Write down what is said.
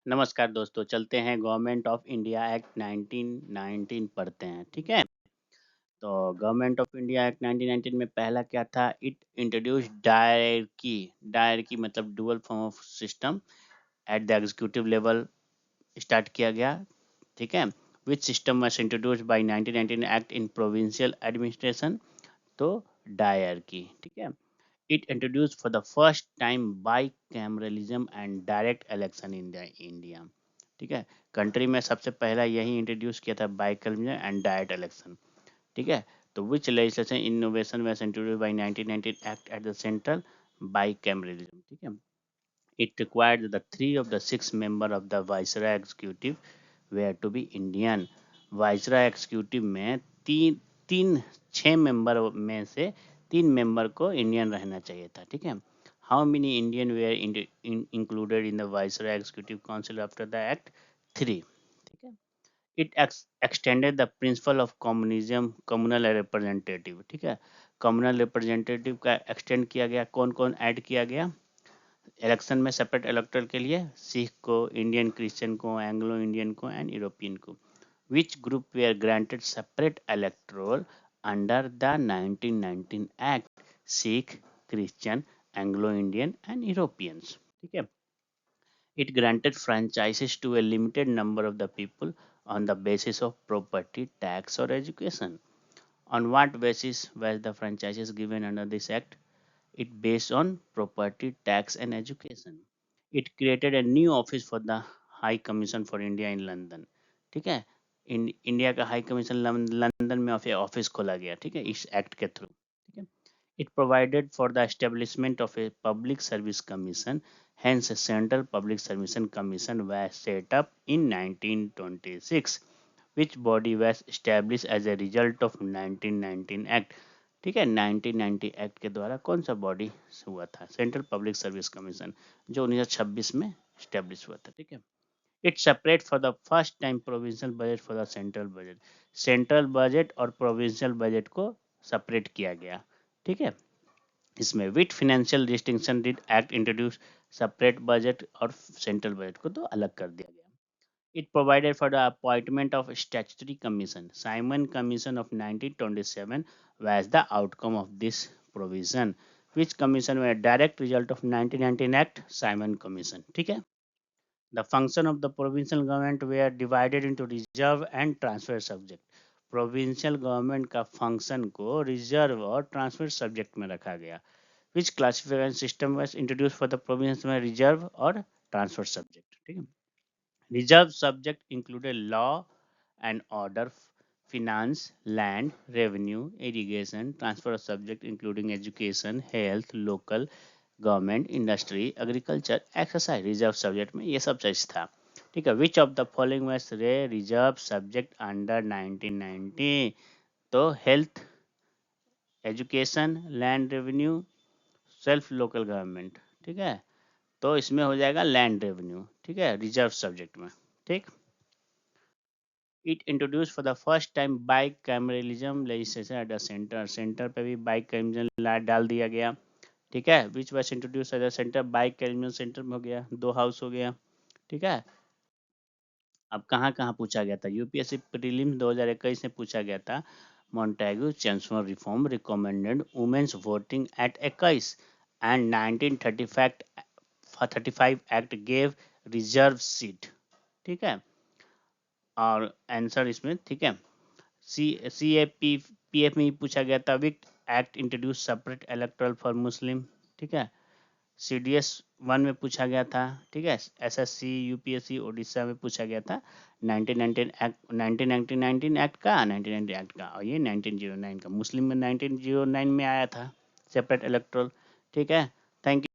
नमस्कार दोस्तों, चलते हैं गवर्नमेंट ऑफ इंडिया एक्ट 1919 पढ़ते हैं, ठीक है? तो गवर्नमेंट ऑफ इंडिया एक्ट 1919 में पहला क्या था? इट इंट्रोड्यूस डायरकी मतलब dual form of system at the executive level start किया गया, ठीक है? Which system was introduced by 1919 act in provincial administration, तो डायरकी, ठीक है? It introduced for the first time bicameralism and direct election in the India. ठीक है, country में सबसे पहला यही इंट्रोड्यूस किया था बाइकैमरलिज्म एंड डायरेक्ट इलेक्शन, ठीक है? तो which legislation innovation was introduced by 1919 act at the central bicameralism, ठीक है? It required the 3 of the 6 members of the Viceroy executive were to be Indian. Viceroy executive में तीन तीन 6 member में से 3 मेंबर को इंडियन रहना चाहिए था, ठीक है? How many Indian were included in the Viceroy executive council after the act? 3, ठीक है? It extended the principle of communism, communal representative, ठीक है? कम्युनल रिप्रेजेंटेटिव का एक्सटेंड किया गया, कौन कौन ऐड किया गया इलेक्शन में सेपरेट इलेक्टोरल के लिए? सिख को, इंडियन क्रिश्चियन को, एंग्लो इंडियन को एंड यूरोपियन को. Which group were granted separate electoral under the 1919 Act? Sikh, Christian, Anglo-Indian and Europeans. ठीक है? It granted franchises to a limited number of the people on the basis of property, tax or education. On what basis were the franchises given under this act? It based on property, tax and education. It created a new office for the High Commission for India in London. ठीक है, India का high commission London में office खोला गया, ठीक है, इस act के थ्रू, ठीक है? It provided for the establishment of a public service commission, hence a central public service commission was set up in 1926, which body was established as a result of 1919 act. ठीक है, 1990 act के द्वारा कौन सा body हुआ था? Central public service commission, जो 1926 में स्टैब्लिश हुआ था, ठीक है? It separate for the first time provincial budget for the central budget. Central budget और प्रोविंशियल बजट को सेपरेट किया गया, ठीक है? इसमें with financial distinction did act introduce separate budget और सेंट्रल बजट को तो अलग कर दिया गया. It provided for the appointment of a statutory commission. Simon Commission of 1927 was the outcome of this provision. Which commission were a direct result of 1919 Act? Simon Commission. ठीक है? The function of the provincial government were divided into reserve and transfer subject. Provincial government का function को reserve और transfer subject में रखा गया. Which classification system was introduced for the provincial में reserve और transfer subject? ठीक है? Reserve subject included law and order, finance, land, revenue, irrigation, transfer of subject including education, health, local government, industry, agriculture, exercise. Reserve subject में ये सब चीज था, ठीक है? Which of the following was a reserve subject under 1990? तो health, education, land revenue, self local government, ठीक है? तो इसमें हो जाएगा लैंड रेवेन्यू, ठीक है, रिजर्व सब्जेक्ट में, ठीक? It introduce for the first time bicameralism legislation at the centre. Centre पे भी बाइकैमरलिज्म डाल दिया गया, ठीक है? Which was introduce at the centre. Bicameralism centre में हो गया, 2 हाउस हो गया, ठीक है? अब कहाँ कहाँ पूछा गया था? यूपीएससी प्रीलिम्स 2021 में पूछा गया था. Montagu Chancellor reform recommended women's voting at 21 and 1935 Act gave reserve seat, ठीक है? और आंसर इसमें, ठीक है, सी ए पी एफ में ही पूछा गया था. Which act introduce separate electoral for Muslim, ठीक है? CDS 1 में पूछा गया था, ठीक है? SSC यूपीएससी ओडिशा में पूछा गया था 1919 एक्ट, 1919 एक्ट का, 1990 एक्ट का, और ये 1909 का. मुस्लिम में 1909 में आया था सेपरेट इलेक्टोरल, ठीक है? Thank you.